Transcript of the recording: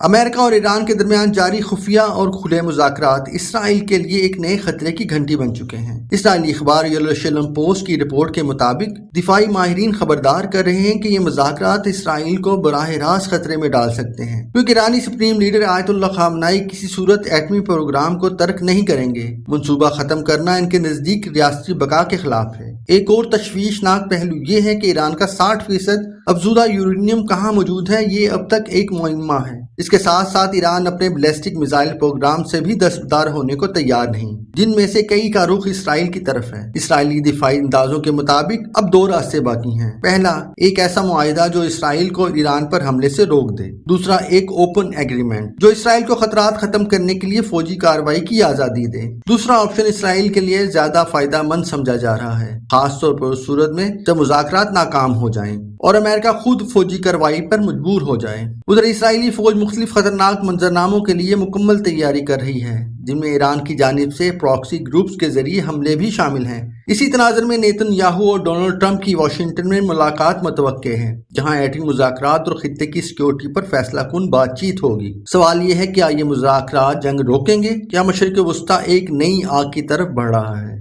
امریکہ اور ایران کے درمیان جاری خفیہ اور کھلے مذاکرات اسرائیل کے لیے ایک نئے خطرے کی گھنٹی بن چکے ہیں۔ اسرائیلی اخبار یروشلم پوسٹ کی رپورٹ کے مطابق دفاعی ماہرین خبردار کر رہے ہیں کہ یہ مذاکرات اسرائیل کو براہ راست خطرے میں ڈال سکتے ہیں، کیونکہ ایرانی سپریم لیڈر آیت اللہ خامنائی کسی صورت ایٹمی پروگرام کو ترک نہیں کریں گے۔ منصوبہ ختم کرنا ان کے نزدیک ریاستی بقا کے خلاف ہے۔ ایک اور تشویشناک پہلو یہ ہے کہ ایران کا 60% افزودہ یورینیم کہاں موجود ہے، یہ اب تک ایک معمہ ہے۔ اس کے ساتھ ساتھ ایران اپنے بیلسٹک میزائل پروگرام سے بھی دستبردار ہونے کو تیار نہیں، جن میں سے کئی کا رخ اسرائیل کی طرف ہے۔ اسرائیلی دفاعی اندازوں کے مطابق اب 2 راستے باقی ہیں۔ پہلا، ایک ایسا معاہدہ جو اسرائیل کو ایران پر حملے سے روک دے۔ دوسرا، ایک اوپن ایگریمنٹ جو اسرائیل کو خطرات ختم کرنے کے لیے فوجی کارروائی کی آزادی دے۔ دوسرا آپشن اسرائیل کے لیے زیادہ فائدہ مند سمجھا جا رہا ہے، خاص طور پر اس صورت میں جب مذاکرات ناکام ہو جائیں اور امریکہ خود فوجی کارروائی پر مجبور ہو جائے۔ ادھر اسرائیلی فوج مختلف خطرناک منظرناموں کے لیے مکمل تیاری کر رہی ہے، جن میں ایران کی جانب سے پراکسی گروپس کے ذریعے حملے بھی شامل ہیں۔ اسی تناظر میں نیتن یاہو اور ڈونلڈ ٹرمپ کی واشنگٹن میں ملاقات متوقع ہے، جہاں ایٹمی مذاکرات اور خطے کی سیکیورٹی پر فیصلہ کن بات چیت ہوگی۔ سوال یہ ہے، کیا یہ مذاکرات جنگ روکیں گے؟ کیا مشرق وسطیٰ ایک نئی آگ کی طرف بڑھ رہا ہے؟